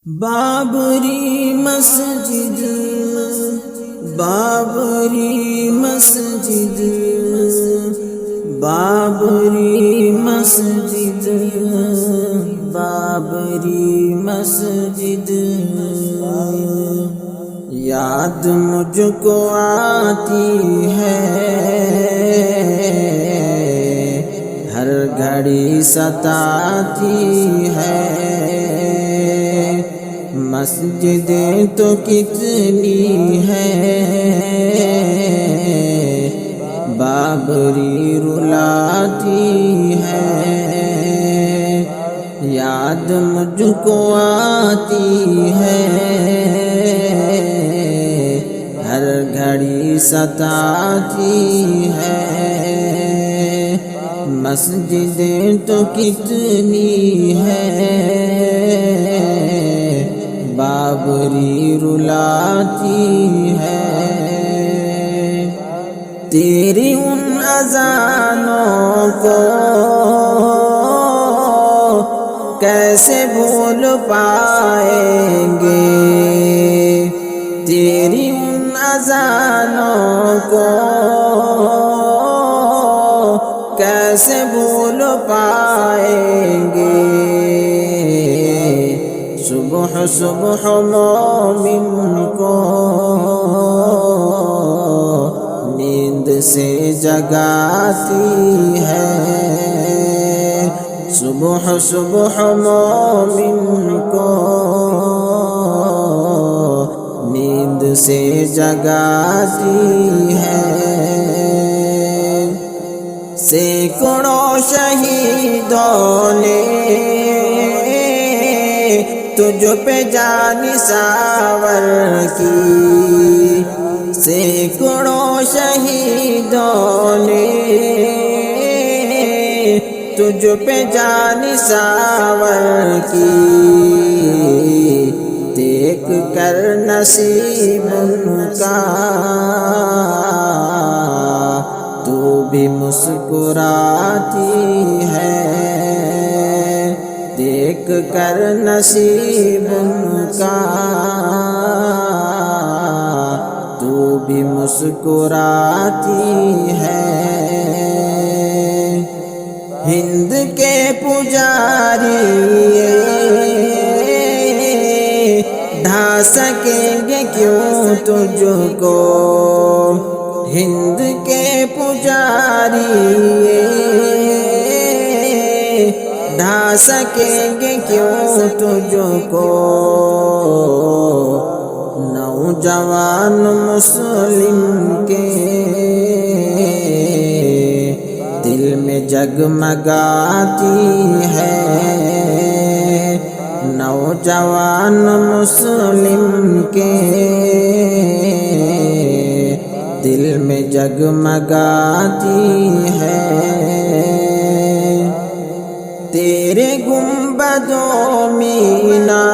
بابری مسجد، بابری مسجد، بابری مسجد، بابری مسجد، یاد مجھ کو آتی ہے، ہر گھڑی ستاتی ہے، مسجدیں تو کتنی ہیں، بابری رلاتی ہے، یاد مجھ کو آتی ہے، ہر گھڑی ستاتی ہے، مسجدیں تو کتنی ہیں، بابری رلاتی ہے، تیری ان اذانوں کو کیسے بھول پائیں گے، تیری ان اذانوں کو کیسے بھول پائیں گے، صبح صبح مومن کو نیند سے جگاتی ہے، صبح صبح مومن کو نیند سے جگاتی ہے، سینکڑوں شہیدوں نے تجھ پہ جان نثار کی، سینکڑوں شہیدوں نے تجھ پہ جان نثار کی، دیکھ کر نصیب ان کا تو بھی مسکراتی ہے، دیکھ کر نصیب ان کا تو بھی مسکراتی ہے، ہند کے پجاری ڈھا سکیں گے کیوں تجھ کو، ہند کے پجاری ڈھا سکیں گے کیوں تجھ کو، نوجوان مسلم کے دل میں جگمگاتی ہے، نوجوان مسلم کے دل میں جگمگاتی ہے، تیرے گنبد و مینار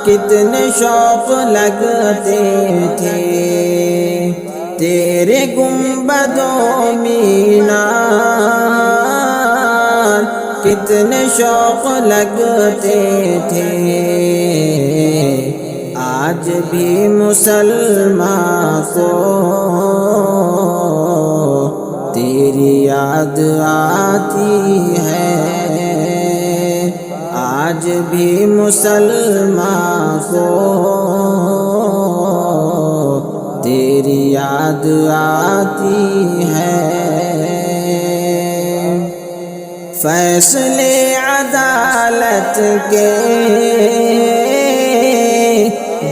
کتنے شوق لگتے تھے، تیرے گنبد و مینار کتنے شوق لگتے تھے، آج بھی مسلمان کو تیری یاد آتی ہے، آج بھی مسلمان کو تیری یاد آتی ہے، فیصلے عدالت کے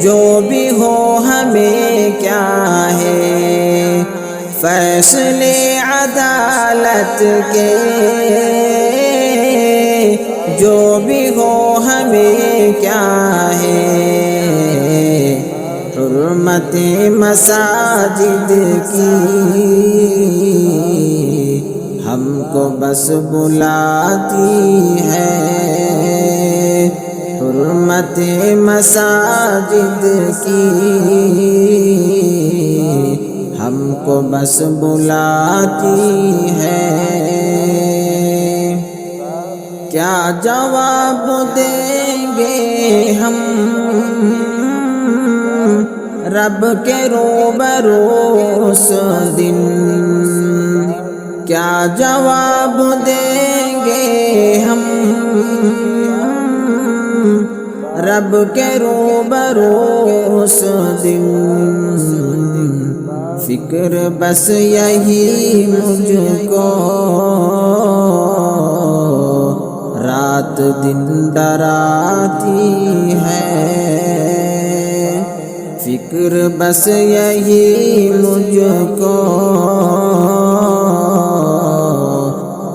جو بھی ہو ہمیں کیا ہے، فیصلے عدالت کے جو بھی ہو ہمیں کیا ہے، حرمت مساجد کی ہم کو بس بلاتی ہے، حرمت مساجد کی ہم کو بس بلاتی ہے، کیا جواب دیں گے ہم رب کے روبرو اس دن؟ کیا جواب دیں گے ہم رب کے روبرو اس دن؟ فکر بس یہی مجھ کو رات دن ڈراتی ہے، فکر بس یہی مجھ کو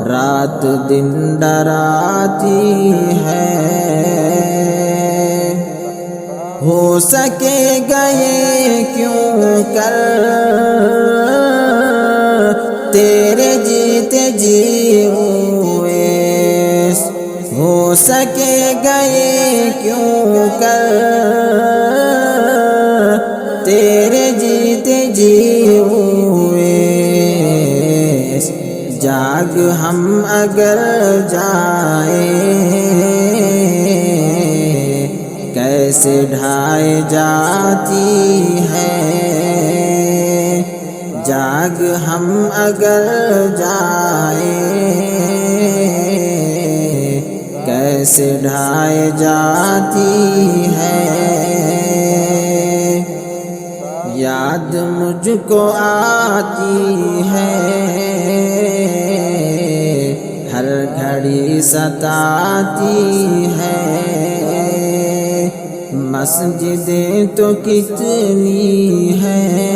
رات دن ڈراتی ہے۔ ہو سکے گئے کیوں کر تیرے جیتے جی ہوئے، ہو سکے گئے کیوں کر تیرے جیتے جی ہوئے، جاگ ہم اگر جائیں کیسے ڈھائے جاتی ہے، جاگ ہم اگر جائیں کیسے ڈھائے جاتی ہے۔ یاد مجھ کو آتی ہے ہر گھڑی ستاتی ہے، مسجدیں تو کتنی ہیں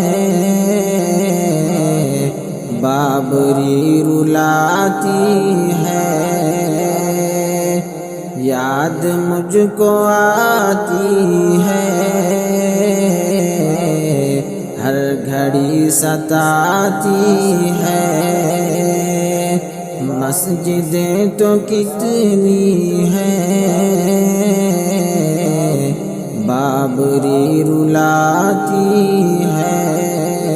بابری رلاتی ہے، یاد مجھ کو آتی ہے ہر گھڑی ستاتی ہے، مسجدیں تو کتنی ہیں بابری رلاتی ہے۔